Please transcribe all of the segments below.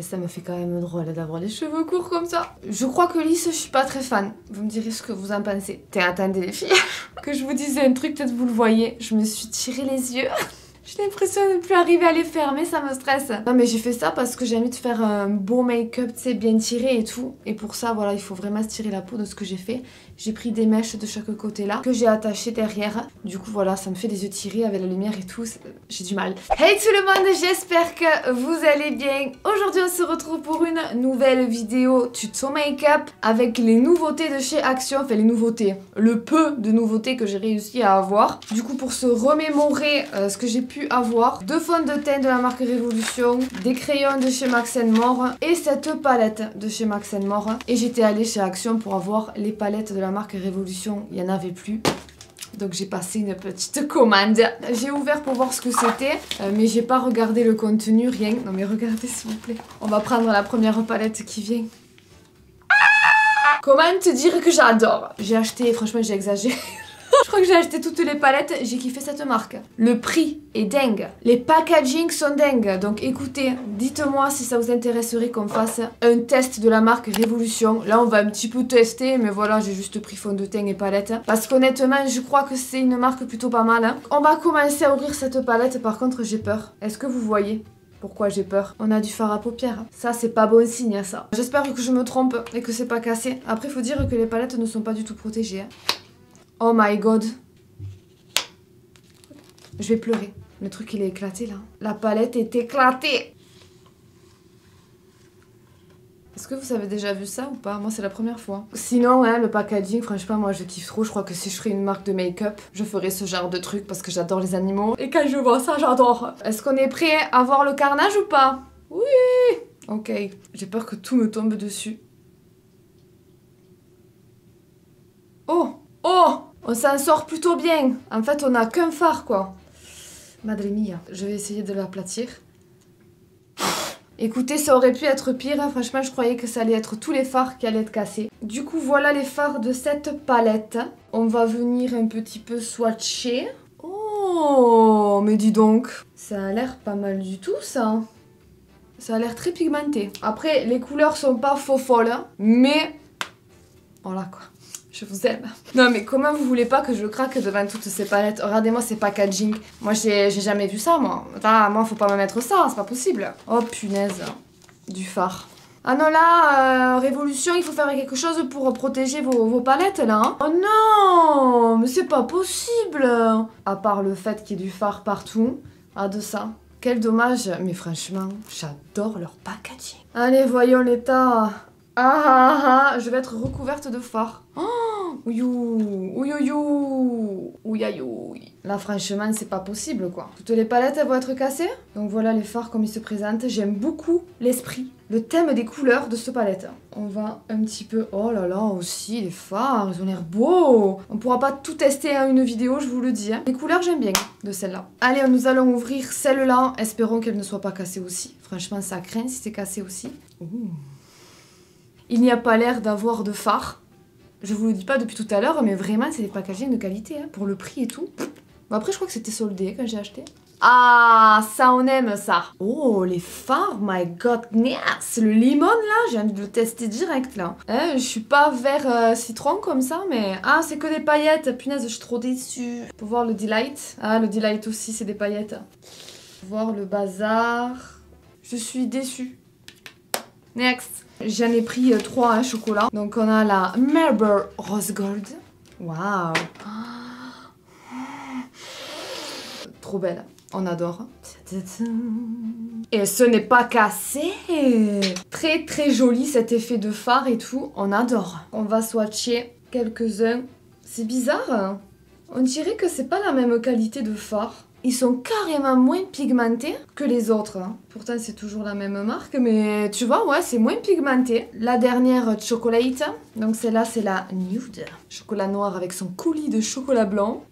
Et ça me fait quand même drôle d'avoir les cheveux courts comme ça. Je crois que lisse, je suis pas très fan. Vous me direz ce que vous en pensez. Attendez les filles. Que je vous dise un truc, peut-être vous le voyez. Je me suis tiré les yeux. J'ai l'impression de ne plus arriver à les fermer, ça me stresse. Non mais j'ai fait ça parce que j'ai envie de faire un beau make-up, tu sais, bien tiré et tout. Et pour ça, voilà, il faut vraiment se tirer la peau de ce que j'ai fait. J'ai pris des mèches de chaque côté là, que j'ai attachées derrière. Du coup, voilà, ça me fait les yeux tirés avec la lumière et tout. J'ai du mal. Hey tout le monde, j'espère que vous allez bien. Aujourd'hui, on se retrouve pour une nouvelle vidéo tuto make-up avec les nouveautés de chez Action. Enfin, les nouveautés. Le peu de nouveautés que j'ai réussi à avoir. Du coup, pour se remémorer ce que j'ai pu avoir, 2 fonds de teint de la marque Révolution, des crayons de chez Max More et cette palette de chez Max More. Et j'étais allée chez Action pour avoir les palettes de la marque Révolution, il n'y en avait plus. Donc j'ai passé une petite commande. J'ai ouvert pour voir ce que c'était, mais j'ai pas regardé le contenu, rien. Non mais regardez s'il vous plaît. On va prendre la première palette qui vient. Comment te dire que j'adore? J'ai acheté, franchement j'ai exagéré. Je crois que j'ai acheté toutes les palettes, j'ai kiffé cette marque. Le prix est dingue. Les packaging sont dingues. Donc écoutez, dites-moi si ça vous intéresserait qu'on fasse un test de la marque Révolution. Là on va un petit peu tester, mais voilà, j'ai juste pris fond de teint et palette. Parce qu'honnêtement, je crois que c'est une marque plutôt pas mal. On va commencer à ouvrir cette palette, par contre j'ai peur. Est-ce que vous voyez pourquoi j'ai peur? On a du fard à paupières. Ça, c'est pas bon signe, ça. J'espère que je me trompe et que c'est pas cassé. Après, il faut dire que les palettes ne sont pas du tout protégées. Oh my god. Je vais pleurer. Le truc il est éclaté là. La palette est éclatée. Est-ce que vous avez déjà vu ça ou pas? Moi c'est la première fois. Sinon hein, le packaging, franchement moi je kiffe trop. Je crois que si je ferais une marque de make-up, je ferais ce genre de truc parce que j'adore les animaux. Et quand je vois ça, j'adore. Est-ce qu'on est prêt à voir le carnage ou pas? Oui. Ok. J'ai peur que tout me tombe dessus. Oh. Oh. On s'en sort plutôt bien. En fait, on n'a qu'un phare, quoi. Madre mia. Je vais essayer de l'aplatir. Écoutez, ça aurait pu être pire. Franchement, je croyais que ça allait être tous les fards qui allaient être cassés. Du coup, voilà les fards de cette palette. On va venir un petit peu swatcher. Oh, mais dis donc. Ça a l'air pas mal du tout, ça. Ça a l'air très pigmenté. Après, les couleurs sont pas faux folles, mais... Voilà, quoi. Je vous aime. Non mais comment vous voulez pas que je craque devant toutes ces palettes? Regardez-moi ces packaging. Moi j'ai jamais vu ça moi. Ah, moi faut pas me mettre ça, c'est pas possible. Oh punaise. Du fard. Ah non là, Révolution, il faut faire quelque chose pour protéger vos palettes là. Hein. Oh non, mais c'est pas possible. À part le fait qu'il y ait du fard partout. Ah de ça. Quel dommage. Mais franchement, j'adore leur packaging. Allez, voyons l'état. Ah, je vais être recouverte de fard. Oh, ouïou, ouïou, ouïaïouï. Là, franchement, c'est pas possible, quoi. Toutes les palettes, elles vont être cassées. Donc voilà les fards comme ils se présentent. J'aime beaucoup l'esprit, le thème des couleurs de cette palette. On va un petit peu... Oh là là, aussi, les fards, ils ont l'air beaux. On pourra pas tout tester en une vidéo, je vous le dis. Hein. Les couleurs, j'aime bien de celle-là. Allez, nous allons ouvrir celle-là. Espérons qu'elle ne soit pas cassée aussi. Franchement, ça craint si c'est cassé aussi. Ouh. Il n'y a pas l'air d'avoir de fard. Je vous le dis pas depuis tout à l'heure, mais vraiment, c'est des packaging de qualité, hein, pour le prix et tout. Bon, après, je crois que c'était soldé quand j'ai acheté. Ah, ça, on aime ça. Oh, les fards, my goodness. Le limon, là, j'ai envie de le tester direct, là. Hein, je suis pas vert citron comme ça, mais... Ah, c'est que des paillettes. Punaise, je suis trop déçue. Pour voir le Delight. Ah, le Delight aussi, c'est des paillettes. Voir le bazar. Je suis déçue. Next. J'en ai pris 3 hein, chocolat. Donc on a la Marble Rose Gold. Waouh. Trop belle. On adore. Et ce n'est pas cassé. Très très joli cet effet de fard et tout. On adore. On va swatcher quelques-uns. C'est bizarre. Hein. On dirait que c'est pas la même qualité de fard. Ils sont carrément moins pigmentés que les autres. Hein. Pourtant, c'est toujours la même marque, mais tu vois, ouais, c'est moins pigmenté. La dernière, Chocolate. Donc celle-là, c'est la Nude. Chocolat noir avec son coulis de chocolat blanc.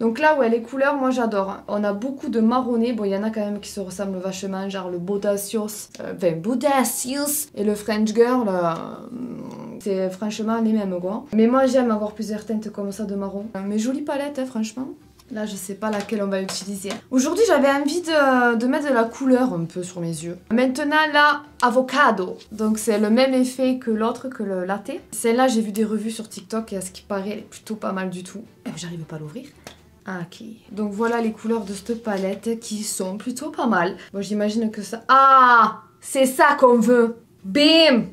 Donc là, ouais, les couleurs, moi, j'adore. On a beaucoup de marronné. Bon, il y en a quand même qui se ressemblent vachement, genre le Bodacious. Bodacious et le French Girl. C'est franchement les mêmes, quoi. Mais moi, j'aime avoir plusieurs teintes comme ça de marron. Mais jolie palette, hein, franchement. Là, je sais pas laquelle on va utiliser. Aujourd'hui, j'avais envie de mettre de la couleur un peu sur mes yeux. Maintenant, là, avocado. Donc, c'est le même effet que l'autre, que le latte. Celle-là, j'ai vu des revues sur TikTok et à ce qui paraît, elle est plutôt pas mal du tout. J'arrive pas à l'ouvrir. Ah, ok. Donc, voilà les couleurs de cette palette qui sont plutôt pas mal. Bon, j'imagine que ça... Ah! C'est ça qu'on veut. Bim!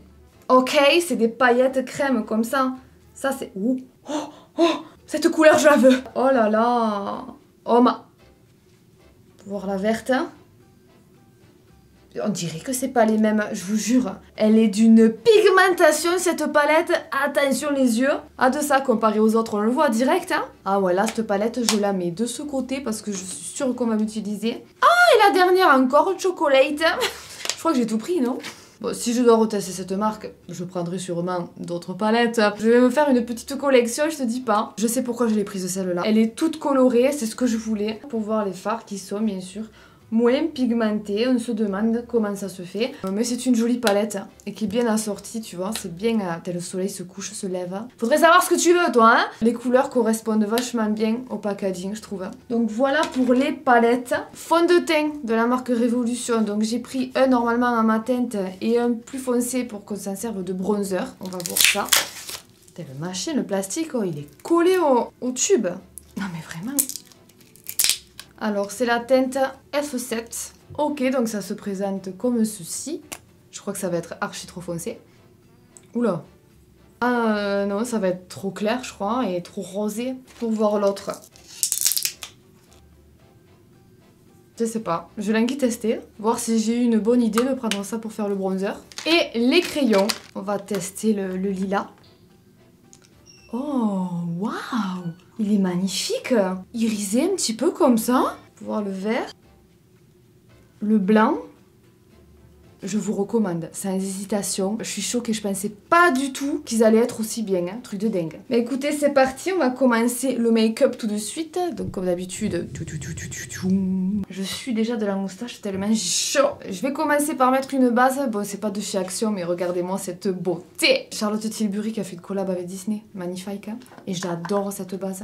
Ok, c'est des paillettes crème comme ça. Ça, c'est... Oh! Oh! Oh! Cette couleur, je la veux. Oh là là. Oh ma... Voir la verte. Hein. On dirait que c'est pas les mêmes, je vous jure. Elle est d'une pigmentation, cette palette. Attention les yeux. Ah, de ça, comparé aux autres, on le voit direct. Hein. Ah ouais, là, cette palette, je la mets de ce côté parce que je suis sûre qu'on va l'utiliser. Ah, et la dernière encore, chocolate. Je crois que j'ai tout pris, non? Bon, si je dois retester cette marque, je prendrai sûrement d'autres palettes. Je vais me faire une petite collection, je te dis pas. Je sais pourquoi je l'ai prise celle-là. Elle est toute colorée, c'est ce que je voulais. Pour voir les fards qui sont, bien sûr, moins pigmentés. On se demande comment ça se fait. Mais c'est une jolie palette et qui est bien assortie, tu vois. C'est bien, tel le soleil se couche, se lève. Faudrait savoir ce que tu veux, toi, hein. Les couleurs correspondent vachement bien au packaging, je trouve. Donc voilà pour les palettes. Fond de teint de la marque Révolution. Donc j'ai pris un normalement à ma teinte et un plus foncé pour qu'on s'en serve de bronzer. On va voir ça. Putain, le machin, le plastique, oh, il est collé au tube. Non mais vraiment... Alors, c'est la teinte F7. Ok, donc ça se présente comme ceci. Je crois que ça va être archi trop foncé. Oula. Ah non, ça va être trop clair, je crois, et trop rosé pour voir l'autre. Je sais pas. Je l'ai envie de tester, voir si j'ai eu une bonne idée de prendre ça pour faire le bronzer. Et les crayons. On va tester le lilas. Oh, waouh! Il est magnifique! Irisé un petit peu comme ça. Pour voir le vert. Le blanc. Je vous recommande, sans hésitation. Je suis choquée, je pensais pas du tout qu'ils allaient être aussi bien, hein. Truc de dingue. Mais écoutez, c'est parti, on va commencer le make-up tout de suite. Donc comme d'habitude, je suis déjà de la moustache tellement j'ai chaud. Je vais commencer par mettre une base. Bon, c'est pas de chez Action, mais regardez-moi cette beauté. Charlotte Tilbury qui a fait une collab avec Disney, magnifique. Hein. Et j'adore cette base.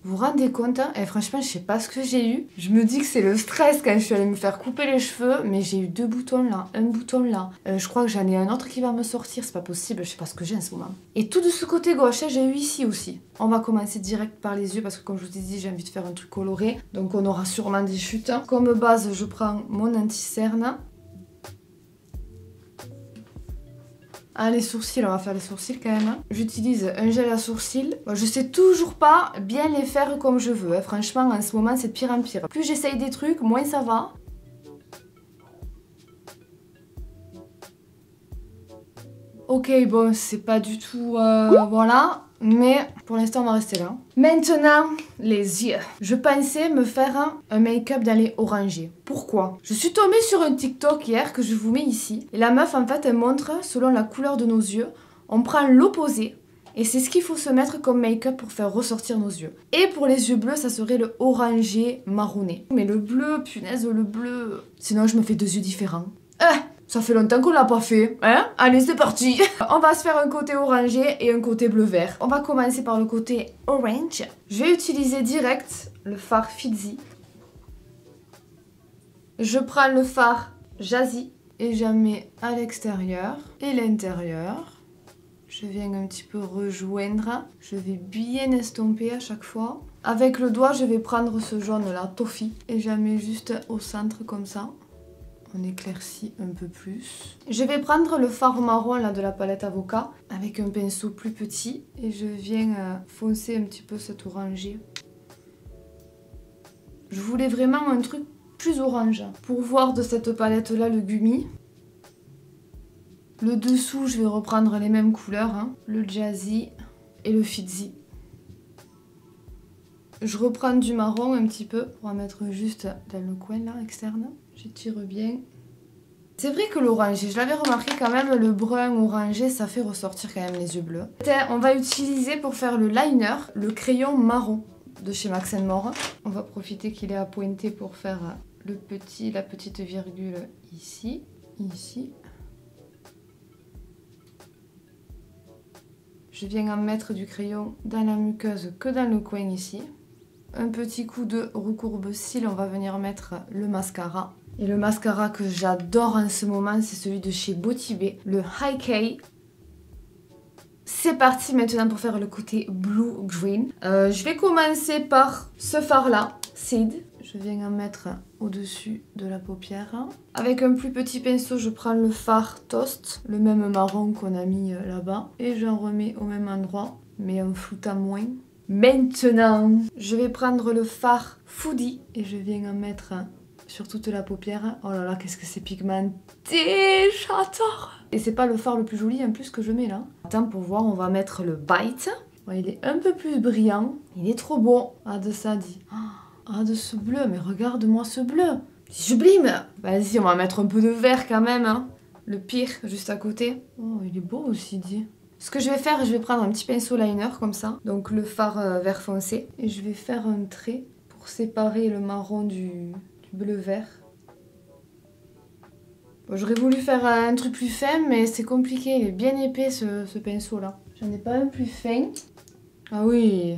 Vous vous rendez compte, hein? Et franchement, je sais pas ce que j'ai eu. Je me dis que c'est le stress quand je suis allée me faire couper les cheveux, mais j'ai eu 2 boutons là, un bouton là. Je crois que j'en ai un autre qui va me sortir, c'est pas possible, je sais pas ce que j'ai en ce moment. Et tout de ce côté gauche, j'ai eu ici aussi. On va commencer direct par les yeux parce que comme je vous ai dit, j'ai envie de faire un truc coloré. Donc on aura sûrement des chutes. Comme base, je prends mon anti-cerne. Ah, les sourcils, on va faire les sourcils quand même. J'utilise un gel à sourcils. Bon, je sais toujours pas bien les faire comme je veux. Hein. Franchement, en ce moment, c'est de pire en pire. Plus j'essaye des trucs, moins ça va. Ok, bon, c'est pas du tout... voilà. Mais pour l'instant, on va rester là. Maintenant, les yeux. Je pensais me faire un make-up dans les orangés. Pourquoi? Je suis tombée sur un TikTok hier que je vous mets ici. Et la meuf, en fait, elle montre, selon la couleur de nos yeux, on prend l'opposé. Et c'est ce qu'il faut se mettre comme make-up pour faire ressortir nos yeux. Et pour les yeux bleus, ça serait le orangé marronné. Mais le bleu, punaise, le bleu... Sinon, je me fais 2 yeux différents. Ça fait longtemps qu'on l'a pas fait, hein? Allez, c'est parti. On va se faire un côté orangé et un côté bleu-vert. On va commencer par le côté orange. Je vais utiliser direct le fard Fizzy. Je prends le fard Jazzy et j'en mets à l'extérieur et l'intérieur. Je viens un petit peu rejoindre. Je vais bien estomper à chaque fois. Avec le doigt, je vais prendre ce jaune-là, Toffee, et j'en mets juste au centre comme ça. On éclaircit un peu plus. Je vais prendre le fard marron là de la palette Avocat avec un pinceau plus petit et je viens foncer un petit peu cet orangé. Je voulais vraiment un truc plus orange. Pour voir de cette palette là le gummy. Le dessous, je vais reprendre les mêmes couleurs, hein, le Jazzy et le Fizzy. Je reprends du marron un petit peu pour en mettre juste dans le coin là, externe. J'étire bien. C'est vrai que l'orangé, je l'avais remarqué quand même, le brun orangé, ça fait ressortir quand même les yeux bleus. On va utiliser pour faire le liner, le crayon marron de chez Max More. On va profiter qu'il est à pointer pour faire la petite virgule ici, ici. Je viens en mettre du crayon dans la muqueuse que dans le coin ici. Un petit coup de recourbe-cils, on va venir mettre le mascara. Et le mascara que j'adore en ce moment, c'est celui de chez Botibé, le High K. C'est parti maintenant pour faire le côté blue green. Je vais commencer par ce fard là, Seed. Je viens en mettre au-dessus de la paupière. Avec un plus petit pinceau, je prends le fard Toast, le même marron qu'on a mis là-bas. Et j'en remets au même endroit, mais en floutant moins. Maintenant, je vais prendre le fard Foodie et je viens en mettre sur toute la paupière. Oh là là, qu'est-ce que c'est pigmenté, j'adore. Et c'est pas le fard le plus joli en plus que je mets là. Attends, pour voir, on va mettre le Bite. Ouais, il est un peu plus brillant. Il est trop beau. Ah, de ça dit. Ah, de ce bleu, mais regarde-moi ce bleu. C'est sublime. Vas-y, on va mettre un peu de vert quand même. Hein. Le pire, juste à côté. Oh, il est beau aussi, dit. Ce que je vais faire, je vais prendre un petit pinceau liner comme ça. Donc le fard vert foncé. Et je vais faire un trait pour séparer le marron du bleu-vert. Bon, j'aurais voulu faire un truc plus fin, mais c'est compliqué. Il est bien épais ce pinceau-là. J'en ai pas un plus fin. Ah oui,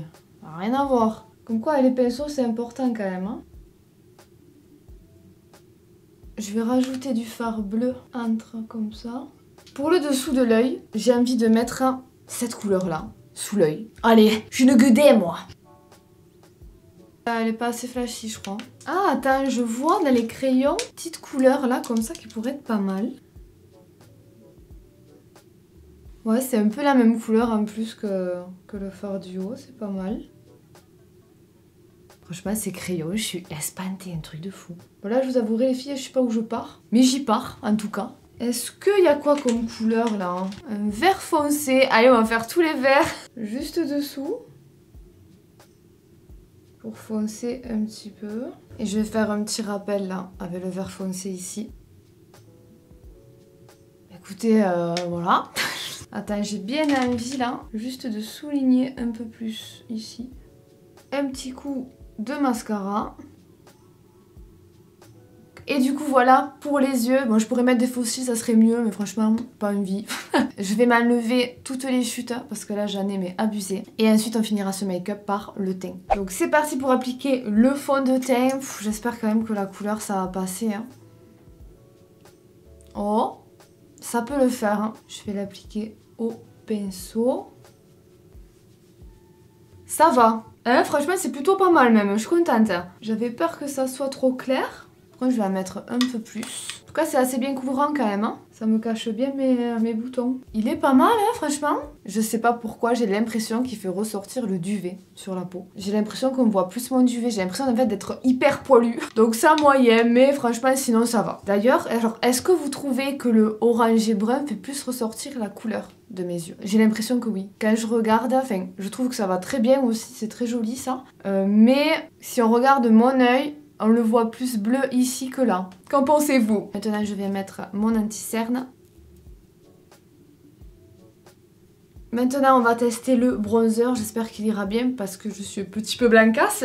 rien à voir. Comme quoi, les pinceaux, c'est important quand même. Hein. Je vais rajouter du fard bleu entre comme ça. Pour le dessous de l'œil, j'ai envie de mettre cette couleur-là, sous l'œil. Allez, je suis une gueudée, moi. Elle est pas assez flashy, je crois. Ah, attends, je vois dans les crayons, petite couleur là, comme ça, qui pourrait être pas mal. Ouais, c'est un peu la même couleur en plus que le fard du haut, c'est pas mal. Franchement, ces crayons, je suis espantée, un truc de fou. Voilà, je vous avouerai les filles, je sais pas où je pars. Mais j'y pars, en tout cas. Est-ce qu'il y a quoi comme couleur là? Un vert foncé. Allez, on va faire tous les verts. Juste dessous. Pour foncer un petit peu. Et je vais faire un petit rappel là, avec le vert foncé ici. Écoutez, voilà. Attends, j'ai bien envie là, juste de souligner un peu plus ici. Un petit coup de mascara. Et du coup voilà, pour les yeux, bon je pourrais mettre des faux cils, ça serait mieux, mais franchement, pas envie. Je vais m'enlever toutes les chutes, parce que là j'en ai mais abusé. Et ensuite on finira ce make-up par le teint. Donc c'est parti pour appliquer le fond de teint. J'espère quand même que la couleur ça va passer. Hein. Oh, ça peut le faire. Hein. Je vais l'appliquer au pinceau. Ça va. Hein, franchement c'est plutôt pas mal même, je suis contente. J'avais peur que ça soit trop clair. Je vais la mettre un peu plus. En tout cas, c'est assez bien couvrant quand même. Hein. Ça me cache bien mes boutons. Il est pas mal, hein, franchement. Je sais pas pourquoi, j'ai l'impression qu'il fait ressortir le duvet sur la peau. J'ai l'impression qu'on voit plus mon duvet. J'ai l'impression en fait d'être hyper poilu. Donc ça moyen, mais franchement, sinon ça va. D'ailleurs, est-ce que vous trouvez que le orangé brun fait plus ressortir la couleur de mes yeux? J'ai l'impression que oui. Quand je regarde, enfin, je trouve que ça va très bien aussi. C'est très joli ça. Mais si on regarde mon œil, on le voit plus bleu ici que là. Qu'en pensez-vous? Maintenant, je vais mettre mon anti-cerne. Maintenant, on va tester le bronzer. J'espère qu'il ira bien parce que je suis un petit peu blancasse.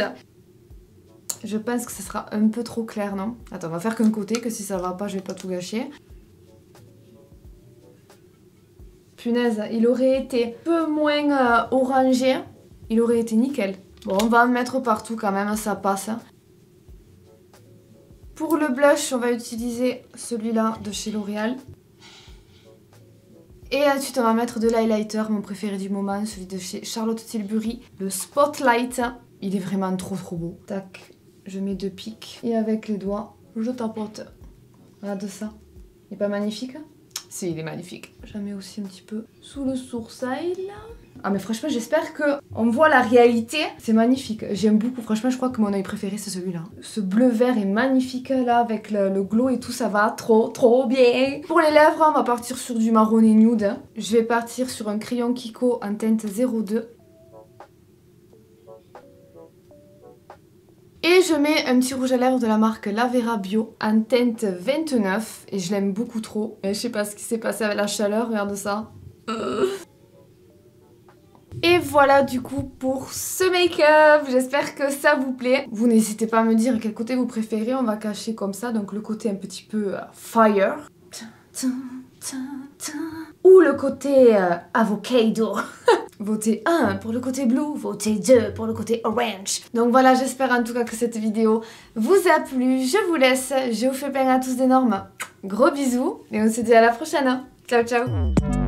Je pense que ce sera un peu trop clair, non? Attends, on va faire qu'un côté, que si ça va pas, je vais pas tout gâcher. Punaise, il aurait été peu moins orangé. Il aurait été nickel. Bon, on va en mettre partout quand même, ça passe. Pour le blush, on va utiliser celui-là de chez L'Oréal. Et ensuite, on va mettre de l'highlighter, mon préféré du moment, celui de chez Charlotte Tilbury, le Spotlight. Il est vraiment trop beau. Tac, je mets 2 pics. Et avec les doigts, je tapote. Regarde ça. Il est pas magnifique? Si, il est magnifique. J'en mets aussi un petit peu sous le sourcil. Ah mais franchement j'espère qu'on voit la réalité. C'est magnifique, j'aime beaucoup. Franchement je crois que mon œil préféré c'est celui-là. Ce bleu vert est magnifique là avec le glow et tout, ça va trop bien. Pour les lèvres on va partir sur du marronné nude. Je vais partir sur un crayon Kiko en teinte 02. Et je mets un petit rouge à lèvres de la marque La Vera Bio en teinte 29 et je l'aime beaucoup trop. Et je sais pas ce qui s'est passé avec la chaleur, regarde ça. Et voilà du coup pour ce make-up, j'espère que ça vous plaît. Vous n'hésitez pas à me dire quel côté vous préférez, on va cacher comme ça, donc le côté un petit peu fire. Ou le côté avocado. votez 1 pour le côté blue, votez 2 pour le côté orange. Donc voilà, j'espère en tout cas que cette vidéo vous a plu. Je vous laisse, je vous fais plein à tous d'énormes gros bisous et on se dit à la prochaine. Ciao ciao.